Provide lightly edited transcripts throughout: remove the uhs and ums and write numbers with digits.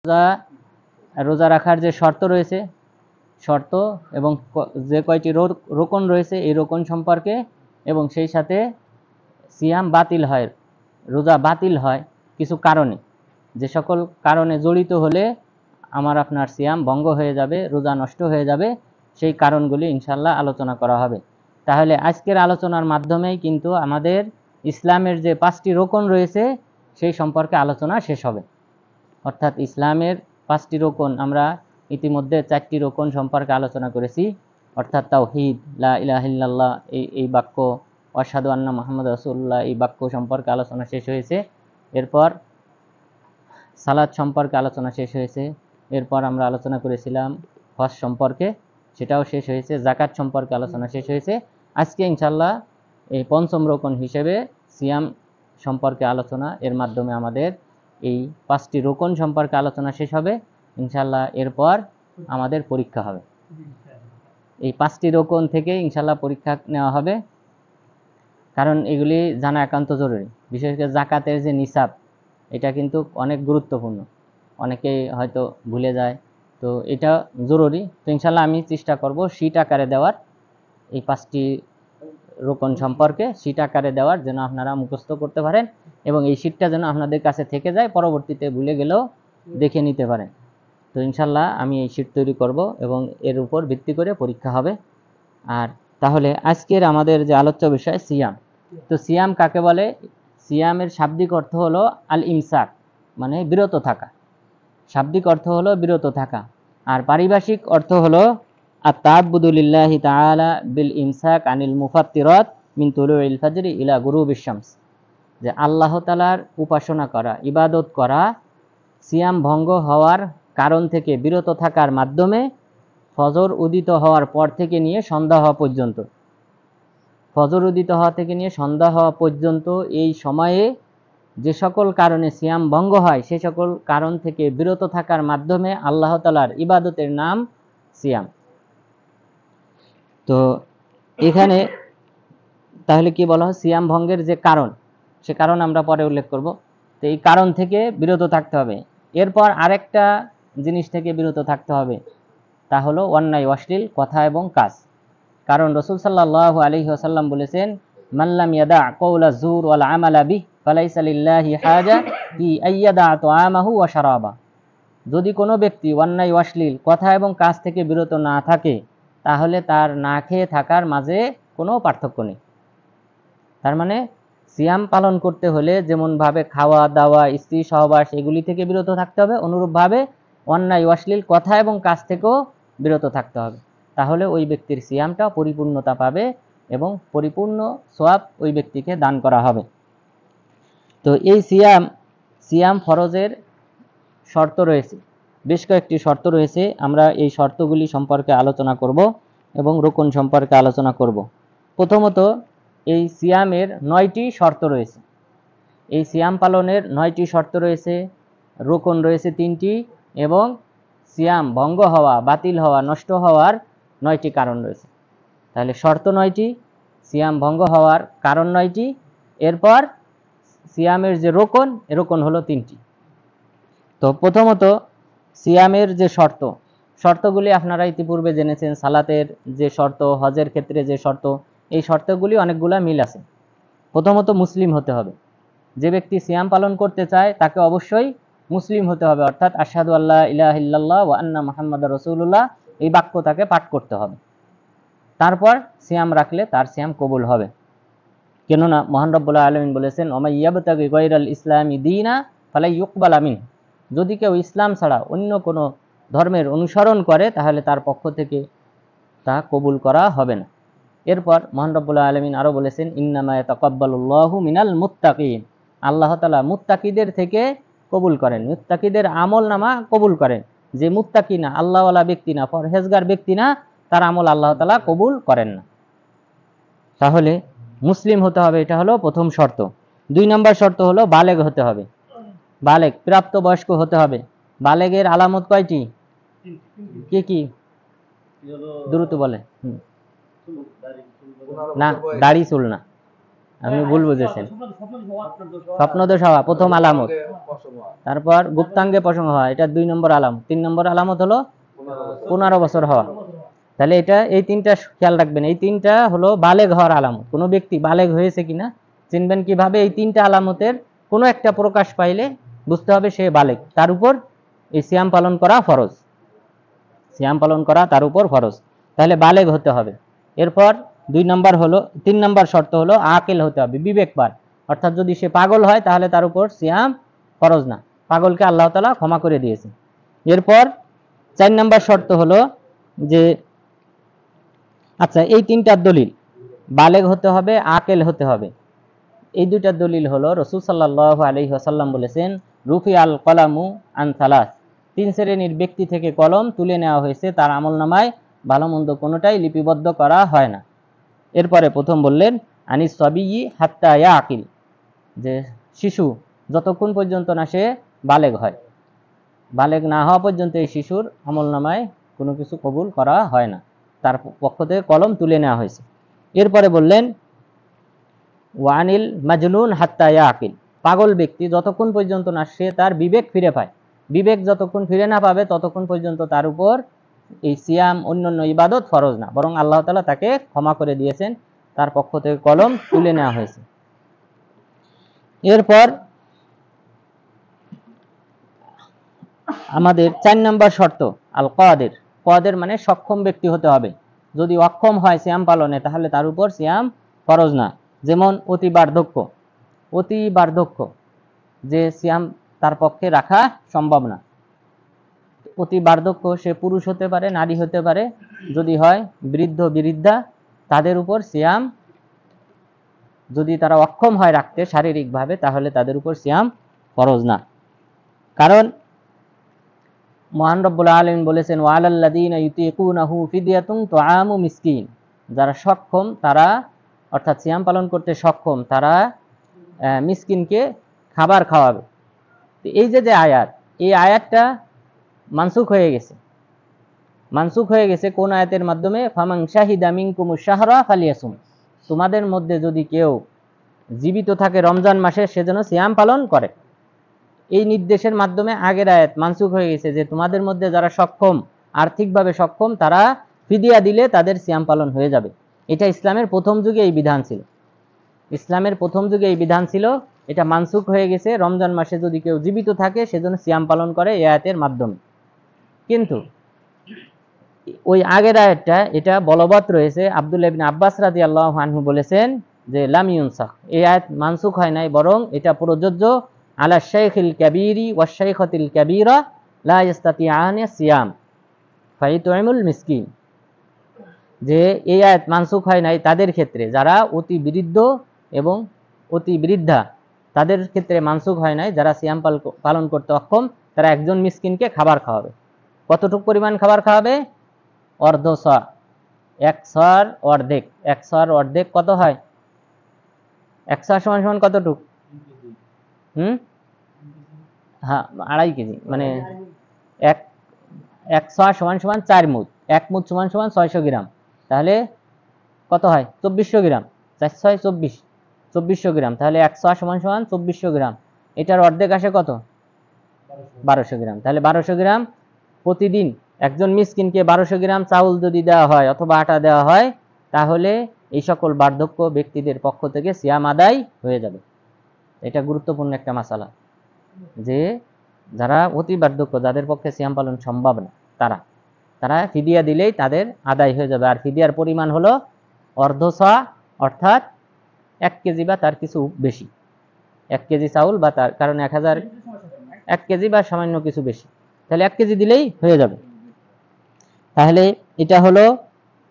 রোজা রোজা রাখার যে শর্ত রয়েছে, শর্ত এবং যে কয়টি রোকন রয়েছে এই রোকন সম্পর্কে, এবং সেই সাথে সিয়াম বাতিল হয়, রোজা বাতিল হয় কিছু কারণে, যে সকল কারণে জড়িত হলে আমার আপনার সিয়াম ভঙ্গ হয়ে যাবে, রোজা নষ্ট হয়ে যাবে, সেই কারণগুলি ইনশাল্লাহ আলোচনা করা হবে। তাহলে আজকের আলোচনার মাধ্যমেই কিন্তু আমাদের ইসলামের যে 5টি রোকন রয়েছে সেই সম্পর্কে আলোচনা শেষ হবে। অর্থাৎ ইসলামের 5টি রোকন, আমরা ইতিমধ্যে 4টি রোকন সম্পর্কে আলোচনা করেছি, অর্থাৎ তাওহীদ, লা ইলাহা ইল্লাল্লাহ এই বাক্য, আশহাদু আন্না মুহাম্মাদুর রাসূলুল্লাহ এই বাক্য সম্পর্কে আলোচনা শেষ হয়েছে। এরপর সালাত সম্পর্কে আলোচনা শেষ হয়েছে। এরপর আমরা আলোচনা করেছিলাম হজ সম্পর্কে, সেটাও শেষ হয়েছে। যাকাত সম্পর্কে আলোচনা শেষ হয়েছে। আজকে ইনশাল্লাহ এই 5ম রোকন হিসেবে সিয়াম সম্পর্কে আলোচনা, এর মাধ্যমে আমাদের এই 5টি রোকন সম্পর্কে আলোচনা শেষ হবে ইনশাল্লাহ। এরপর আমাদের পরীক্ষা হবে, এই 5টি রোকন থেকে ইনশাল্লাহ পরীক্ষা নেওয়া হবে, কারণ এগুলি জানা একান্ত জরুরি। বিশেষ করে যাকাতের যে নিসাব, এটা কিন্তু অনেক গুরুত্বপূর্ণ, অনেকেই হয়তো ভুলে যায়, তো এটা জরুরি। তো ইনশাল্লাহ আমি চেষ্টা করব শীট আকারে দেওয়ার, এই 5টি রোকন সম্পর্কে শীট আকারে দেওয়ার, যেন আপনারা মুখস্থ করতে পারেন, এবং এই শীটটা যেন আপনাদের কাছে থেকে যায়, পরবর্তীতে ভুলে গেলেও দেখে নিতে পারেন। তো ইনশাল্লাহ আমি এই শীট তৈরি করব এবং এর উপর ভিত্তি করে পরীক্ষা হবে। আর তাহলে আজকের আমাদের যে আলোচ্য বিষয় সিয়াম। তো সিয়াম কাকে বলে? সিয়ামের শাব্দিক অর্থ হলো আল ইমসাক, মানে বিরত থাকা। শাব্দিক অর্থ হলো বিরত থাকা, আর পারিভাষিক অর্থ হলো আত-তা'আব্বুদু লিল্লাহি তাআলা বিল ইমসাক আনিল মুফাত্তিরাত মিন তুলুইল ফাজরি ইলা গুরুবিশ শামস, যে আল্লাহ তাআলার উপাসনা করা, ইবাদত করা, সিয়াম ভঙ্গ হওয়ার কারণ থেকে বিরত থাকার মাধ্যমে ফজর উদিত হওয়ার পর থেকে নিয়ে সন্ধ্যা হওয়া পর্যন্ত, ফজর উদিত হওয়া থেকে নিয়ে সন্ধ্যা হওয়া পর্যন্ত এই সময়ে যে সকল কারণে সিয়াম ভঙ্গ হয় সে সকল কারণ থেকে বিরত থাকার মাধ্যমে আল্লাহ তাআলার ইবাদতের নাম সিয়াম। তো এখানে তাহলে কি বলা হয়? সিয়াম ভঙ্গের যে কারণ, সে কারণ আমরা পরে উল্লেখ করব। তো এই কারণ থেকে বিরত থাকতে হবে। এরপর আরেকটা জিনিস থেকে বিরত থাকতে হবে, তা হলো অন্যায় অশ্লীল কথা এবং কাজ। কারণ রাসূল সাল্লাল্লাহু আলাইহি ওয়াসাল্লাম বলেছেন, মান লাম ইয়াদা কাওলা যুর ওয়াল আমালা বিহি ফালাইসা লিল্লাহি হাজা ফি আইয়াদা তুআমাহু ওয়া শারাবা। যদি কোনো ব্যক্তি অন্যায় অশ্লীল কথা এবং কাজ থেকে বিরত না থাকে, তাহলে তার না খেয়ে থাকার মাঝে কোনো পার্থক্য নেই। তার মানে সিয়াম পালন করতে হলে যেমনভাবে খাওয়া দাওয়া, স্ত্রী সহবাস এগুলি থেকে বিরত থাকতে হবে, অনুরূপভাবে অন্যায় অশ্লীল কথা এবং কাজ থেকেও বিরত থাকতে হবে। তাহলে ওই ব্যক্তির সিয়ামটা পরিপূর্ণতা পাবে এবং পরিপূর্ণ সওয়াব ওই ব্যক্তিকে দান করা হবে। তো এই সিয়াম ফরজের শর্ত রয়েছে, বেশ কয়েকটি শর্ত রয়েছে। আমরা এই শর্তগুলি সম্পর্কে আলোচনা করব এবং রোকন সম্পর্কে আলোচনা করব। প্রথমত, এই সিয়ামের 9টি শর্ত রয়েছে। এই সিয়াম পালনের 9টি শর্ত রয়েছে, রোকন রয়েছে 3টি, এবং সিয়াম ভঙ্গ হওয়া, বাতিল হওয়া, নষ্ট হওয়ার 9টি কারণ রয়েছে। তাহলে শর্ত 9টি, সিয়াম ভঙ্গ হওয়ার কারণ 9টি, এরপর সিয়ামের যে রোকন হলো 3টি। তো প্রথমত সিয়ামের যে শর্তগুলি আপনারা ইতিপূর্বে জেনেছেন। সালাতের যে শর্ত, হজের ক্ষেত্রে যে শর্ত, এই শর্তগুলি অনেকগুলা মিল আছে। প্রথমত মুসলিম হতে হবে। যে ব্যক্তি সিয়াম পালন করতে চায় তাকে অবশ্যই মুসলিম হতে হবে, অর্থাৎ আশহাদু আল্লা ইলাহা ইল্লাল্লাহ ওয়া আন্না মুহাম্মাদুর রাসূলুল্লাহ এই বাক্য তাকে পাঠ করতে হবে। তারপর সিয়াম রাখলে তার সিয়াম কবুল হবে। কেননা মহান রব্বুল আলামিন বলেছেন, ওয়া মান ইয়াবতাগি গায়রাল ইসলামি দীনা ফালা ইউকবালা মিন, যদি কেউ ইসলাম ছাড়া অন্য কোনো ধর্মের অনুসরণ করে তাহলে তার পক্ষ থেকে তা কবুল করা হবে না। এরপর মহান রব্বুল আলামিন আরো বলেছেন, ইন্নামা ইয়াতাকাব্বালুল্লাহু মিনাল মুত্তাকিন, আল্লাহ তাআলা মুত্তাকিদের থেকে কবুল করেন, মুত্তাকিদের আমলনামা কবুল করেন। যে মুত্তাকি না, আল্লাহওয়ালা ব্যক্তি না, পরহেজগার ব্যক্তি না, তার আমল আল্লাহ তাআলা কবুল করেন না। তাহলে মুসলিম হতে হবে, এটা হলো প্রথম শর্ত। 2 নম্বর শর্ত হলো বালেগ হতে হবে। বালেগ, প্রাপ্তবয়স্ক হতে হবে। বালেগের আলামত কয়টি? কি কি? দ্রুত বলে। না, দাড়ি চুল না, আপনি ভুল বুঝেছেন। স্বপ্নদোষ হওয়া প্রথম আলামত, তারপর গুপ্তাঙ্গে পশম হওয়া, এটা 2 নম্বর আলামত। 3 নম্বর আলামত হলো 15 বছর হওয়া। তাহলে এটা এই 3টা খেয়াল রাখবেন। এই 3টা হলো বালেগ হওয়ার আলামত। কোনো ব্যক্তি বালেগ হয়েছে কিনা চিনবেন কিভাবে? এই 3টা আলামতের কোনো একটা প্রকাশ পাইলে বুঝতে হবে সে বালেগ। তার উপর এই সিয়াম পালন করা ফরজ। সিয়াম পালন করা তার উপর ফরজ। তাহলে বালেগ হতে হবে। এরপর 2 নম্বর হলো, 3 নম্বর শর্ত হলো আকিল হতে হবে, বিবেকবান। অর্থাৎ যদি সে পাগল হয় তাহলে তার উপর সিয়াম ফরজ না, পাগলকে আল্লাহ তাআলা ক্ষমা করে দিয়েছে। এরপর 4 নম্বর শর্ত হলো যে, আচ্ছা এই 3টার দলিল, বালেগ হতে হবে, আকিল হতে হবে। এই 2টার দলিল হলো রাসূল সাল্লাল্লাহু আলাইহি ওয়াসাল্লাম বলেছেন, রুফি আল কলামু আন সালাস, 3 শ্রেণীর ব্যক্তি থেকে কলম তুলে নেওয়া হয়েছে, তার আমলনামায় ভালো মন্দ কোনোটাই লিপিবদ্ধ করা হয় না। এরপরে প্রথম বললেন আনিস সাবিয়্যি হাত্তা ইয়াকিল, যে শিশু যতক্ষণ পর্যন্ত না সে বালেগ হয়, বালেগ না হওয়া পর্যন্ত এই শিশুর আমলনামায় কোনো কিছু কবুল করা হয় না, তার পক্ষ থেকে কলম তুলে নেওয়া হয়েছে। এরপরে বললেন ওয়ানিল মাজনুন হাত্তা ইয়াকিল, পাগল ব্যক্তি যতক্ষণ পর্যন্ত না সে তার বিবেক ফিরে পায়, বিবেক যতক্ষণ ফিরে না পাবে ততক্ষণ পর্যন্ত তার উপর এই সিয়াম অন্যান্য ইবাদত ফরজ না, বরং আল্লাহ তাআলা তাকে ক্ষমা করে দিয়েছেন, তার পক্ষ থেকে কলম তুলে নেওয়া হয়েছে। এরপর আমাদের 4 নম্বর শর্ত আল কাদের, কাদের মানে সক্ষম ব্যক্তি হতে হবে। যদি অক্ষম হয় সিয়াম পালনে তাহলে তার উপর সিয়াম ফরজ না। যেমন অতি বার্ধক্য, অতি বার্ধক্য যে সিয়াম তার পক্ষে রাখা সম্ভব না। অতি বার্ধক্য সে পুরুষ হতে পারে, নারী হতে পারে, যদি হয় বৃদ্ধ বৃদ্ধা, তাদের উপর সিয়াম, যদি তারা অক্ষম হয় রাখতে শারীরিকভাবে তাহলে তাদের উপর সিয়াম ফরজ না। কারণ মহান রব্বুল আলামিন বলেছেন ওয়ালাল্লাযীনা ইউতিকুনাহু ফিদিয়াতুন তুআমু মিসকিন, যারা সক্ষম তারা, অর্থাৎ সিয়াম পালন করতে সক্ষম তারা মিসকিনকে খাবার খাওয়াবে। তো এই যে আয়াত, এই আয়াতটা মানসুখ হয়ে গেছে। মানসুখ হয়ে গেছে কোন আয়াতের মাধ্যমে? ফামান শাহিদা মিনকুমুশ শাহরা ফালিয়াসুম, তোমাদের মধ্যে যদি কেউ জীবিত থাকে রমজান মাসে সে যেন সিয়াম পালন করে। এই নির্দেশের মাধ্যমে আগের আয়াত মানসুখ হয়ে গেছে যে তোমাদের মধ্যে যারা সক্ষম, আর্থিকভাবে সক্ষম, তারা ফিদিয়া দিলে তাদের সিয়াম পালন হয়ে যাবে। এটা ইসলামের প্রথম যুগে এই বিধান ছিল। ইসলামের প্রথম যুগে এই বিধান ছিল, এটা মানসুখ হয়ে গেছে। রমজান মাসে যদি কেউ জীবিত থাকে সেজন্য সিয়াম পালন করে এই আয়াতের মাধ্যমে। কিন্তু ওই আগের আয়াতটা এটা বলবৎ রয়েছে। আব্দুল্লাহ ইবনে আব্বাস রাদিয়াল্লাহু আনহু বলেছেন যে লাম ইউনসাখ, এই আয়াত মানসুখ হয় নাই, বরং এটা প্রযোজ্য আলা শাইখিল কাবীরি ওয়াশ শাইখাতিল কাবীরা লা ইস্তাতিআনা সিয়াম ফাইতুইমুল মিসকিন, যে এই আয়াত মানসুখ হয় নাই তাদের ক্ষেত্রে যারা অতি বৃদ্ধ এবং অতি বৃদ্ধা, তাদের ক্ষেত্রে মানসুখ হয় নাই। যারা সিয়াম পালন করতে অক্ষম তারা একজন মিসকিনকে খাবার খাওয়াবে। কতটুকু পরিমাণ খাবার খাওয়াবে? অর্ধ সা, 1 সার অর্ধেক। 1 সার অর্ধেক কত হয়? 1 সার সমান সমান কতটুক? হ্যাঁ, 2.5 কেজি, মানে 1 সার সমান সমান 4 মুদ, 1 মুদ সমান সমান 600 গ্রাম। তাহলে কত হয়? 2400 গ্রাম। 4 6 24, 2400 গ্রাম। তাহলে 1 সার সমান সমান 2400 গ্রাম। এটার অর্ধেক আসে কত? 1200 গ্রাম। তাহলে 1200 গ্রাম প্রতিদিন একজন মিসকিনকে 1200 গ্রাম চাউল যদি দেওয়া হয় অথবা আটা দেওয়া হয়, তাহলে এই সকল বার্ধক্য ব্যক্তিদের পক্ষ থেকে সিয়াম আদায় হয়ে যাবে। এটা গুরুত্বপূর্ণ একটা মাসালা, যে যারা অতি বার্ধক্য, যাদের পক্ষে সিয়াম পালন সম্ভব না, তারা ফিদিয়া দিলেই তাদের আদায় হয়ে যাবে। আর ফিদিয়ার পরিমাণ হলো অর্ধ সা, অর্থাৎ 1 কেজি বা তার কিছু বেশি। 1 কেজি চাউল বা তার, কারণ 1 কেজি বা সামান্য কিছু বেশি, তাহলে 1 কেজি দিলেই হয়ে যাবে। তাহলে এটা হলো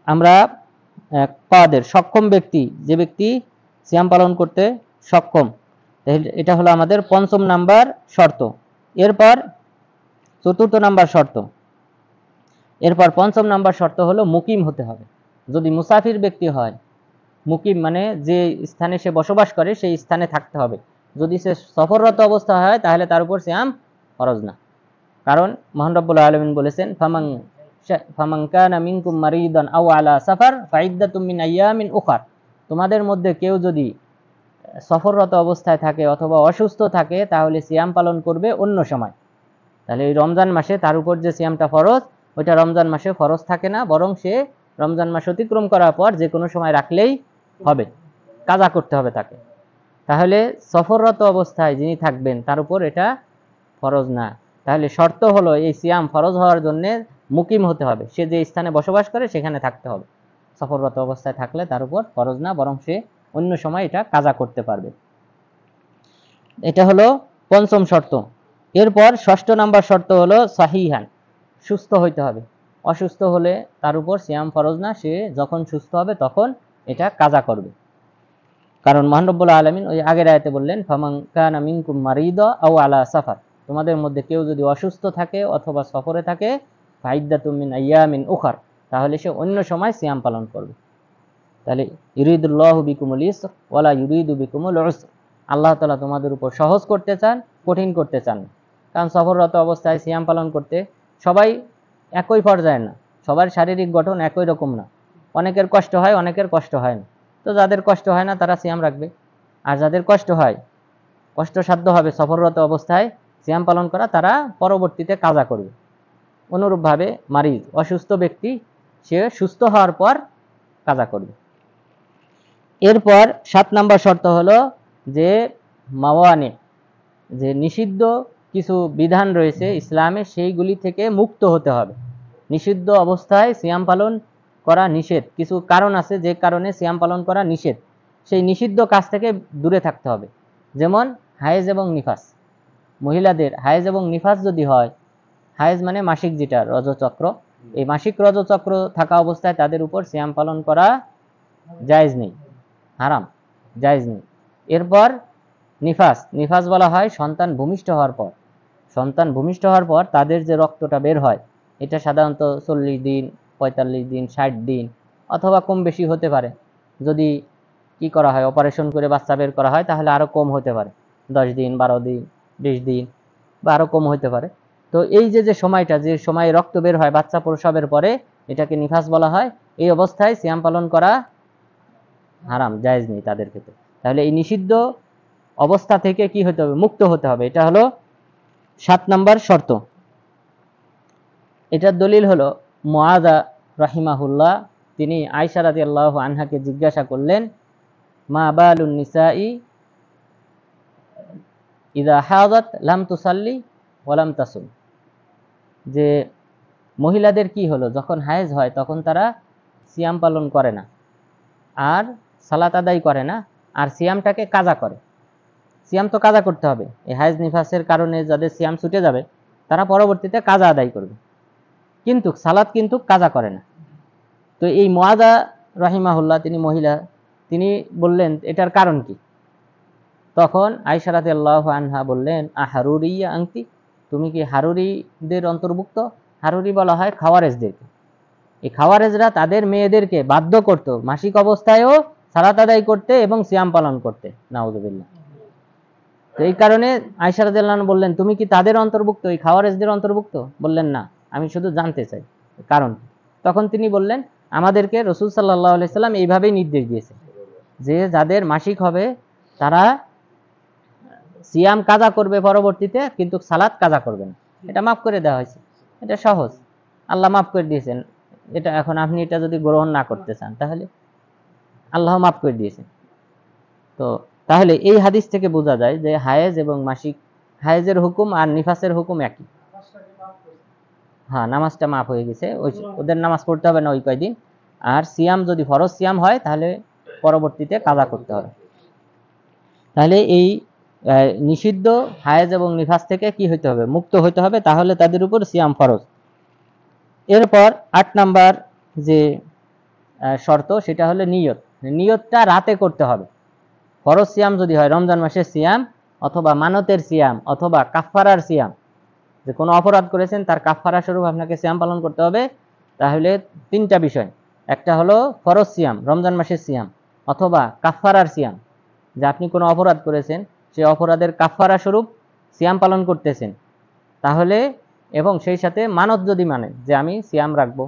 আমরা কাদের, সক্ষম ব্যক্তি, যে ব্যক্তি সিয়াম পালন করতে সক্ষম, এটা হলো আমাদের 5ম নাম্বার শর্ত। এরপর 4র্থ নাম্বার শর্ত, এরপর 5ম নাম্বার শর্ত হলো মুকিম হতে হবে। যদি মুসাফির ব্যক্তি হয়, মুকিম মানে যে স্থানে সে বসবাস করে সেই স্থানে থাকতে হবে। যদি সে সফররত অবস্থা হয় তাহলে তার উপর সিয়াম ফরজ না। কারণ মহান রব্বুল আলামিন বলেছেন ফামান কানা মিনকুম মারিদান আও আলা সাফার ফাইদ্দাতুম মিন আইয়ামিন উখার, তোমাদের মধ্যে কেউ যদি সফররত অবস্থায় থাকে অথবা অসুস্থ থাকে তাহলে সিয়াম পালন করবে অন্য সময়। তাহলে এই রমজান মাসে তার উপর যে সিয়ামটা ফরজ, ওইটা রমজান মাসে ফরজ থাকে না, বরং সে রমজান মাস অতিক্রম করার পর যে কোনো সময় রাখলেই হবে, কাজা করতে হবে তাকে। তাহলে সফররত অবস্থায় যিনি থাকবেন তার উপর এটা ফরজ না। তাহলে শর্ত হলো এই সিয়াম ফরজ হওয়ার জন্য মুকিম হতে হবে, সে যে স্থানে বসবাস করে সেখানে থাকতে হবে। সফররত অবস্থায় থাকলে তার উপর ফরজ না, বরং সে অন্য সময় এটা কাজা করতে পারবে। এটা হলো পঞ্চম শর্ত। এরপর ষষ্ঠ নাম্বার শর্ত হলো সাহিহান, সুস্থ হইতে হবে। অসুস্থ হলে তার উপর সিয়াম ফরজ না, সে যখন সুস্থ হবে তখন এটা কাজা করবে। কারণ মহান রব্বুল আলামিন ওই আগের আয়াতে বললেন, ফামান কানা মিনকুম মারিদা আও আলা সাফার, তোমাদের মধ্যে কেউ যদি অসুস্থ থাকে অথবা সফরে থাকে, ফাইদ্দাতুম মিন আইয়ামিন উখার, তাহলে সে অন্য সময় সিয়াম পালন করবে। তাহলে ইউরিদুল্লাহু বিকুমুল ইসর ওয়ালা ইউরিদু বিকুমুল উসর, আল্লাহ তাআলা তোমাদের উপর সহজ করতে চান, কঠিন করতে চান না। কারণ সফররত অবস্থায় সিয়াম পালন করতে সবাই একই পর্যায়ে না, সবার শারীরিক গঠন একই রকম না, অনেকের কষ্ট হয়, অনেকের কষ্ট হয় না। তো যাদের কষ্ট হয় না তারা সিয়াম রাখবে, আর যাদের কষ্ট হয়, কষ্টসাধ্য হবে সফররত অবস্থায় সিয়াম পালন করা, তারা পরবর্তীতে কাজা করবে। অনুরূপভাবে মারিজ, অসুস্থ ব্যক্তি, সে সুস্থ হওয়ার পর কাজা করবে। এরপর 7 নম্বর শর্ত হলো যে মাওয়ানি, যে নিষিদ্ধ কিছু বিধান রয়েছে ইসলামে, সেইগুলি থেকে মুক্ত হতে হবে। নিষিদ্ধ অবস্থায় সিয়াম পালন করা নিষেধ, কিছু কারণ আছে যে কারণে সিয়াম পালন করা নিষেধ, সেই নিষিদ্ধ কাজ থেকে দূরে থাকতে হবে। যেমন হায়েজ এবং নিফাস, মহিলাদের হায়েজ এবং নিফাস যদি হয়, হায়েজ মানে মাসিক যেটা রজচক্র, এই মাসিক রজচক্র থাকা অবস্থায় তাদের উপর সিয়াম পালন করা জায়েজ নেই, হারাম, জায়েজ নেই। এরপর নিফাস, নিফাস বলা হয় সন্তান ভূমিষ্ঠ হওয়ার পর। সন্তান ভূমিষ্ঠ হওয়ার পর তাদের যে রক্তটা বের হয়, এটা সাধারণত 40 দিন, 45 দিন, 60 দিন অথবা কম বেশি হতে পারে। যদি কি করা হয়, অপারেশন করে বাচ্চা বের করা হয়, তাহলে আরো কম হতে পারে, 10 দিন, 12 দিন, 20 দিন বা আরো কম হতে পারে। তো এই যে সময়টা, যে সময় রক্ত বের হয় বাচ্চা প্রসবের পরে, এটাকে নিফাস বলা হয়। এই অবস্থায় সিয়াম পালন করা হারাম, জায়েজ নেই তাদের ক্ষেত্রে। তাহলে এই নিষিদ্ধ অবস্থা থেকে কি হতে হবে, মুক্ত হতে হবে। এটা হলো 7 নম্বর শর্ত। এটার দলিল হলো মুআযা রাহিমাহুল্লাহ, তিনি আয়েশা রাদিয়াল্লাহু আনহাকে জিজ্ঞাসা করলেন, মা বালুন নিসাই ইযা হাযাত লাম তুসাল্লি ওয়া লাম তাসুম, যে মহিলাদের কি হলো, যখন হায়েজ হয় তখন তারা সিয়াম পালন করে না আর সালাত আদায় করে না, আর সিয়ামটাকে কাজা করে। সিয়াম তো কাজা করতে হবে, এই হায়েজ নিফাসের কারণে যাদের সিয়াম ছুটে যাবে তারা পরবর্তীতে কাজা আদায় করবে, কিন্তু সালাত কিন্তু কাজা করে না। তো এই মুআযা রাহিমাহুল্লাহ, তিনি মহিলা, তিনি বললেন এটার কারণ কি? তখন আয়েশা রাদিয়াল্লাহু আনহা বললেন, আহারুরিয়া আনতি, তুমি কি হারুরিদের অন্তর্ভুক্ত? হারুরি বলা হয় খাওয়ারেজদেরকে। এই খাওয়ারেজরা তাদের মেয়েদেরকে বাধ্য করত মাসিক অবস্থায়ও সালাত আদায় করতে এবং সিয়াম পালন করতে, নাউযুবিল্লাহ। তো এই কারণে আয়েশা রাদিয়াল্লাহু আনহা বললেন, তুমি কি তাদের অন্তর্ভুক্ত, এই খাওয়ারেজদের অন্তর্ভুক্ত? বললেন না, আমি শুধু জানতে চাই কারণ। তখন তিনি বললেন, আমাদেরকে রাসূল সাল্লাল্লাহু আলাইহি সাল্লাম এইভাবেই নির্দেশ দিয়েছে যে যাদের মাসিক হবে তারা সিয়াম কাজা করবে পরবর্তীতে, কিন্তু সালাত কাজা করবে না। এটা মাফ করে দেওয়া হয়েছে, এটা সহজ, আল্লাহ মাফ করে দিয়েছেন। এটা এখন আপনি এটা যদি গ্রহণ না করতে চান তাহলে আল্লাহ মাফ করে দিয়েছেন। তো তাহলে এই হাদিস থেকে বোঝা যায় যে হায়েজ এবং মাসিক, হায়েজের হুকুম আর নিফাসের হুকুম একই। হ্যাঁ, নামাজটা মাফ হয়ে গেছে, ওদের নামাজ পড়তে হবে না ওই কয়দিন। আর সিয়াম যদি ফরজ সিয়াম হয় তাহলে পরবর্তীতে কাজা করতে হবে। তাহলে এই নিষিদ্ধ হায়েজ এবং নিফাস থেকে কি হইতে হবে, মুক্ত হইতে হবে, তাহলে তাদের উপর সিয়াম ফরজ। এরপর 8 নাম্বার যে শর্ত, সেটা হলো নিয়ত। নিয়তটা রাতে করতে হবে। ফরজ সিয়াম যদি হয়, রমজান মাসের সিয়াম অথবা মানতের সিয়াম অথবা কাফফারার সিয়াম, যে কোনো অপরাধ করেছেন তার কাফফারা স্বরূপ আপনাকে সিয়াম পালন করতে হবে, তাহলে 3টা বিষয়। একটা হলো ফরজ সিয়াম, রমজান মাসের সিয়াম, অথবা কাফফারার সিয়াম, যে আপনি কোনো অপরাধ করেছেন, সেই অপরাধের কাফফারা স্বরূপ সিয়াম পালন করতেছেন, তাহলে, এবং সেই সাথে মানত যদি মানে যে আমি সিয়াম রাখবো,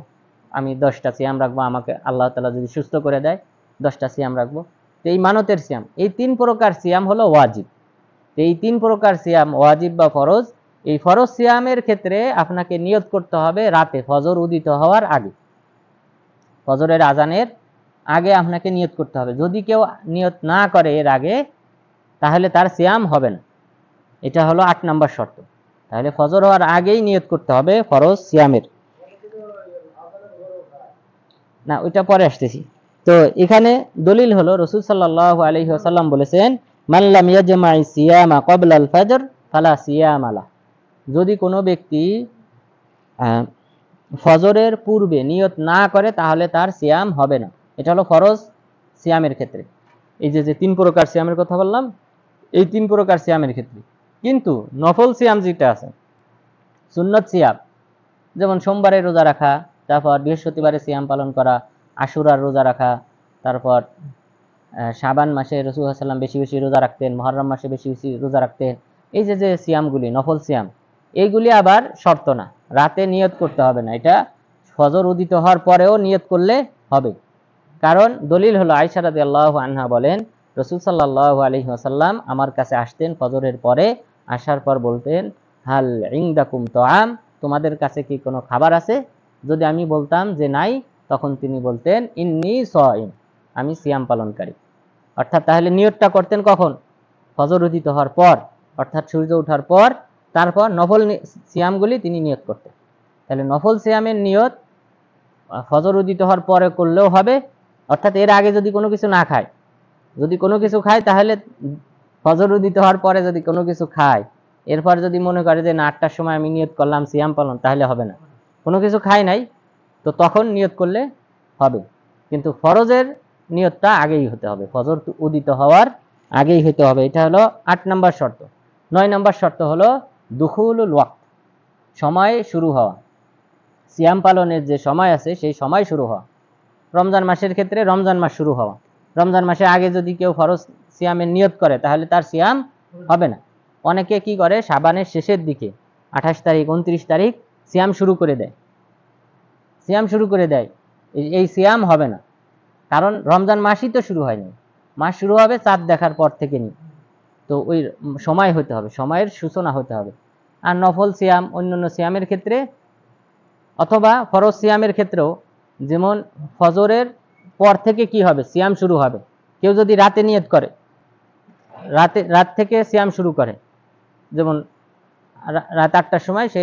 আমি 10টা সিয়াম রাখবো, আমাকে আল্লাহ তাআলা যদি সুস্থ করে দেয় 10টা সিয়াম রাখবো, তো এই মানতের সিয়াম, এই 3 প্রকার সিয়াম হলো ওয়াজিব। তো এই 3 প্রকার সিয়াম ওয়াজিব বা ফরজ, এই ফরজ সিয়ামের ক্ষেত্রে আপনাকে নিয়ত করতে হবে রাতে ফজর উদিত হওয়ার আগে, ফজরের আজানের আগে আপনাকে নিয়ত করতে হবে। যদি কেউ নিয়ত না করে এর আগে, তাহলে তার সিয়াম হবে না। এটা হলো 8 নম্বর শর্ত। তাহলে ফজর হওয়ার আগেই নিয়ত করতে হবে ফরজ সিয়ামের। না, ওইটা পরে আসতেছি। তো এখানে দলিল হলো রাসূল সাল্লাল্লাহু আলাইহি ওয়াসাল্লাম বলেছেন, মান লাম ইয়াজমা'i সিয়ামা ক্বাবলা আল ফজর ফালা সিয়ামা লাহ। যদি কোনো ব্যক্তি ফজরের পূর্বে নিয়ত না করে তাহলে তার সিয়াম হবে না। এটা হলো ফরজ সিয়ামের ক্ষেত্রে। এই যে 3 প্রকার সিয়ামের কথা বললাম, এই 3 প্রকার সিয়ামের ক্ষেত্রে। কিন্তু নফল সিয়াম যেটা আছে, সুন্নত সিয়াম, যেমন সোমবারে রোজা রাখা, তারপর বৃহস্পতিবারে সিয়াম পালন করা, আশুরার রোজা রাখা, তারপর শাবান মাসে রাসূল সাল্লাল্লাহু আলাইহি ওয়াসাল্লাম বেশি বেশি রোজা রাখতেন, মুহররম মাসে বেশি বেশি রোজা রাখতেন। এই যে সিয়ামগুলি নফল সিয়াম, এইগুলি আবার শর্ত না, রাতে নিয়ত করতে হবে না। এটা ফজর উদিত হওয়ার পরেও নিয়ত করলে হবে। কারণ দলিল হলো আয়েশা রাদিয়াল্লাহু আনহা বলেন, রাসূল সাল্লাল্লাহু আলাইহি ওয়াসাল্লাম আমার কাছে আসতেন ফজরের পরে, আসার পর বলতেন, হাল ইনদাকুম তাআম, তোমাদের কাছে কি কোনো খাবার আছে? যদি আমি বলতাম যে নাই, তখন তিনি বলতেন ইন্নী সাইম, আমি সিয়াম পালনকারী। অর্থাৎ তাহলে নিয়তটা করতেন কখন? ফজর উদিত হওয়ার পর, অর্থাৎ সূর্য ওঠার পর, তারপর নফল সিয়ামগুলি তিনি নিয়ত করতেন। তাহলে নফল সিয়ামের নিয়ত ফজর উদিত হওয়ার পরে করলেও হবে, অর্থাৎ এর আগে যদি কোনো কিছু না খায়। যদি কোনো কিছু খায় তাহলে ফজর উদিত হওয়ার পরে যদি কোনো কিছু খায়, এরপর যদি মনে করে যে না 8টার সময় আমি নিয়ত করলাম সিয়াম পালন, তাহলে হবে না। কোনো কিছু খায় নাই, তো তখন নিয়ত করলে হবে। কিন্তু ফরজের নিয়তটা আগেই হতে হবে, ফজর উদিত হওয়ার আগেই হতে হবে। এটা হলো 8 নম্বর শর্ত। 9 নম্বর শর্ত হলো দুখুলুল ওয়াক্ত, সময় শুরু হওয়া। সিয়াম পালনের যে সময় আছে সেই সময় শুরু হওয়া। রমজান মাসের ক্ষেত্রে রমজান মাস শুরু হওয়া। রমজান মাসের আগে যদি কেউ ফরজ সিয়ামের নিয়ত করে তাহলে তার সিয়াম হবে না। অনেকে কি করে, শাবানের শেষের দিকে 28 তারিখ 29 তারিখ সিয়াম শুরু করে দেয়, সিয়াম শুরু করে দেয়, এই সিয়াম হবে না। কারণ রমজান মাসই তো শুরু হয়নি, মাস শুরু হবে চাঁদ দেখার পর থেকে নি। তো ওই সময় হতে হবে, সময়ের সূচনা হতে হবে। আর নফল সিয়াম অন্যান্য সিয়ামের ক্ষেত্রে অথবা ফরজ সিয়ামের ক্ষেত্রেও, যেমন ফজরের পর থেকে কি হবে, সিয়াম শুরু হবে। কেউ যদি রাতে নিয়ত করে, রাত থেকে সিয়াম শুরু করে, যেমন রাত 8টার সময় সে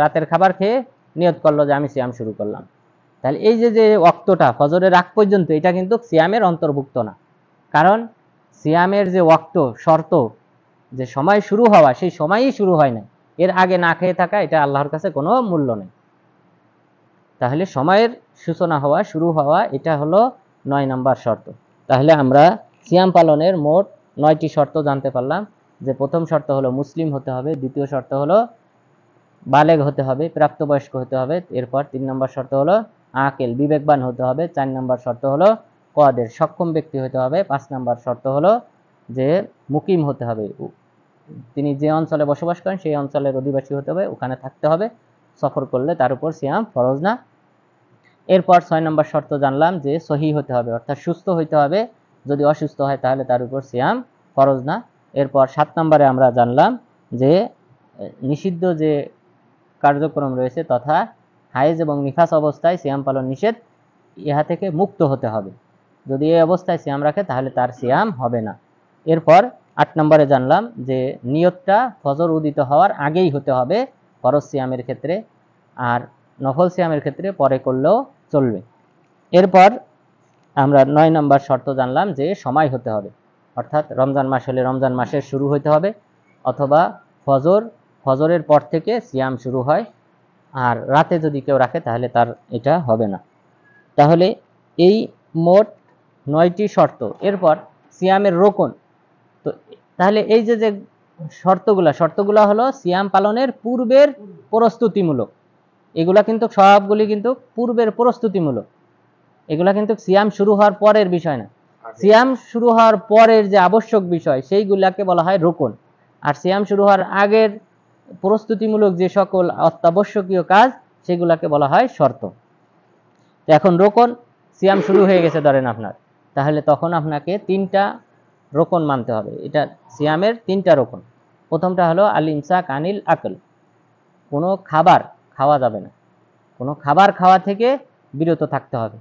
রাতের খাবার খেয়ে নিয়ত করলো যে আমি সিয়াম শুরু করলাম, তাহলে এই যে ওয়াক্তটা ফজরের আগ পর্যন্ত, এটা কিন্তু সিয়ামের অন্তর্ভুক্ত না। কারণ সিয়ামের যে ওয়াক্ত শর্ত, যে সময় শুরু হওয়া, সেই সময়ই শুরু হয় না। এর আগে না খেয়ে থাকা, এটা আল্লাহর কাছে কোনো মূল্য নেই। তাহলে সময়ের সূচনা হওয়া, শুরু হওয়া, এটা হলো 9 নম্বর শর্ত। তাহলে আমরা সিয়াম পালনের মোট 9টি শর্ত জানতে পারলাম। যে প্রথম শর্ত হলো মুসলিম হতে হবে, দ্বিতীয় শর্ত হলো বালেগ হতে হবে, প্রাপ্তবয়স্ক হতে হবে। এরপর 3 নম্বর শর্ত হলো আকেল, বিবেকবান হতে হবে। 4 নম্বর শর্ত হলো কাদের, সক্ষম ব্যক্তি হতে হবে। 5 নম্বর শর্ত হলো যে মুকিম হতে হবে, তিনি যে অঞ্চলে বসবাস করেন সেই অঞ্চলের অধিবাসী হতে হবে, ওখানে থাকতে হবে। সফর করলে তার উপর সিয়াম ফরজ না। এরপর 6 নম্বর শর্ত জানলাম যে সহি হতে হবে, অর্থাৎ সুস্থ হইতে হবে। যদি অসুস্থ হয় তাহলে তার উপর সিয়াম ফরজ না। এরপর 7 নম্বরে আমরা জানলাম যে নিষিদ্ধ যে কার্যক্রম রয়েছে, তথা হায়েজ এবং নিফাস অবস্থায় সিয়াম পালন নিষেধ, ইহা থেকে মুক্ত হতে হবে। যদি এই অবস্থায় সিয়াম রাখে তাহলে তার সিয়াম হবে না। এরপর 8 নম্বরে জানলাম যে নিয়তটা ফজর উদিত হওয়ার আগেই হতে হবে ফরজ সিয়ামের ক্ষেত্রে, আর নফল সিয়ামের ক্ষেত্রে পরে করলেও চলবে। এরপর আমরা 9 নম্বর শর্ত জানলাম যে সময় হতে হবে, অর্থাৎ রমজান মাস হলে রমজান মাসের শুরু হতে হবে, অথবা ফজরের পর থেকে সিয়াম শুরু হয়। আর রাতে যদি কেউ রাখে তাহলে তার এটা হবে না। তাহলে এই মোট 9টি শর্ত। এরপর সিয়ামের রোকন। তো তাহলে এই যে শর্তগুলা হলো সিয়াম পালনের পূর্বের প্রস্তুতিমূলক। এগুলা কিন্তু সবগুলি কিন্তু পূর্বের প্রস্তুতিমূলক, এগুলা কিন্তু সিয়াম শুরু হওয়ার পরের বিষয় না। সিয়াম শুরু হওয়ার পরের যে আবশ্যক বিষয় সেইগুলাকে বলা হয় রোকন, আর সিয়াম শুরু হওয়ার আগের প্রস্তুতিমূলক যে সকল অত্যাবশ্যকীয় কাজ সেগুলাকে বলা হয় শর্ত। এখন রোকন, সিয়াম শুরু হয়ে গেছে ধরেন আপনার, তাহলে তখন আপনাকে 3টা রোকন মানতে হবে। এটা সিয়ামের 3টা রোকন। প্রথমটা হলো আল ইমসাক আনিল আকল, কোনো খাবার খাওয়া যাবে না, কোনো খাবার খাওয়া থেকে বিরত থাকতে হবে,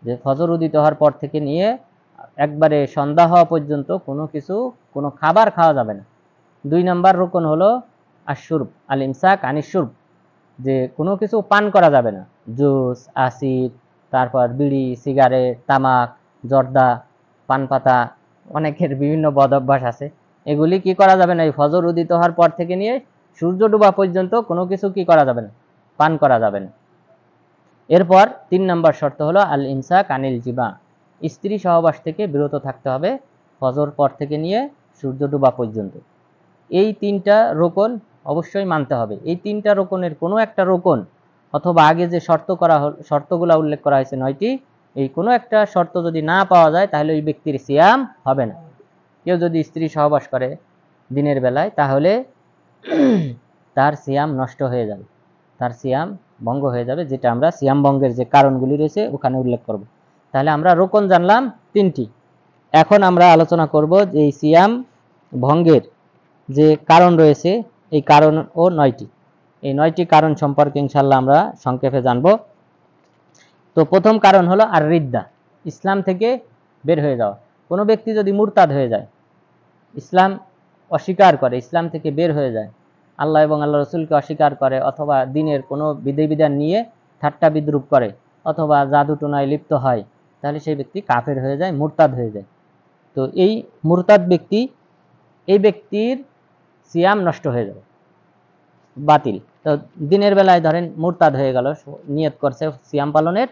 যে ফজর উদিত হওয়ার পর থেকে নিয়ে একবারে সন্ধ্যা হওয়া পর্যন্ত কোনো খাবার খাওয়া যাবে না। 2 নম্বর রোকন হলো আশুরব, আল ইমসাক আনিশ শুরব, যে কোনো কিছু পান করা যাবে না, জুস, আসিড, তারপর বিড়ি, সিগারেট, তামাক, জর্দা, পান পাতা, অনেকের বিভিন্ন বদ অভ্যাস আছে, এগুলি কি করা যাবে না। এই ফজর উদিত হওয়ার পর থেকে নিয়ে সূর্য ডোবা পর্যন্ত কোনো কিছু কি করা যাবে না, পান করা যাবে না। এরপর 3 নম্বর শর্ত হলো আল ইমসাক আনিল জিমা, স্ত্রী সহবাস থেকে বিরত থাকতে হবে ফজর পর থেকে নিয়ে সূর্য ডোবা পর্যন্ত। এই 3টা রোকন অবশ্যই মানতে হবে। এই 3টা রোকনের কোনো একটা রোকন অথবা আগে যে শর্তগুলো উল্লেখ করা হয়েছে 9টি, এই কোনো একটা শর্ত যদি না পাওয়া যায় তাহলে ওই ব্যক্তির সিয়াম হবে না। কেউ যদি স্ত্রী সহবাস করে দিনের বেলায় তাহলে তার সিয়াম নষ্ট হয়ে যাবে, তার সিয়াম ভঙ্গ হয়ে যাবে, যেটা আমরা সিয়াম ভঙ্গের যে কারণগুলি রয়েছে ওখানে উল্লেখ করব। তাহলে আমরা রোকন জানলাম 3টি। এখন আমরা আলোচনা করব যে এই সিয়াম ভঙ্গের যে কারণ রয়েছে, এই কারণ ও 9টি, এই 9টি কারণ সম্পর্কে ইনশাআল্লাহ আমরা সংক্ষেপে জানব। তো প্রথম কারণ হলো আর রিদ্দা, ইসলাম থেকে বের হয়ে যাওয়া। কোনো ব্যক্তি যদি মুরতাদ হয়ে যায়, ইসলাম অস্বীকার করে, ইসলাম থেকে বের হয়ে যায়, আল্লাহ এবং আল্লাহ রসুলকে অস্বীকার করে, অথবা দিনের কোনো বিধিবিধান নিয়ে ঠাট্টা বিদ্রুপ করে, অথবা জাদু টোনায় লিপ্ত হয়, তাহলে সেই ব্যক্তি কাফের হয়ে যায়, মুরতাদ হয়ে যায়। তো এই মুরতাদ ব্যক্তি, এই ব্যক্তির সিয়াম নষ্ট হয়ে যাবে, বাতিল। তো দিনের বেলায় ধরেন মুরতাদ হয়ে গেল, নিয়ত করছে সিয়াম পালনের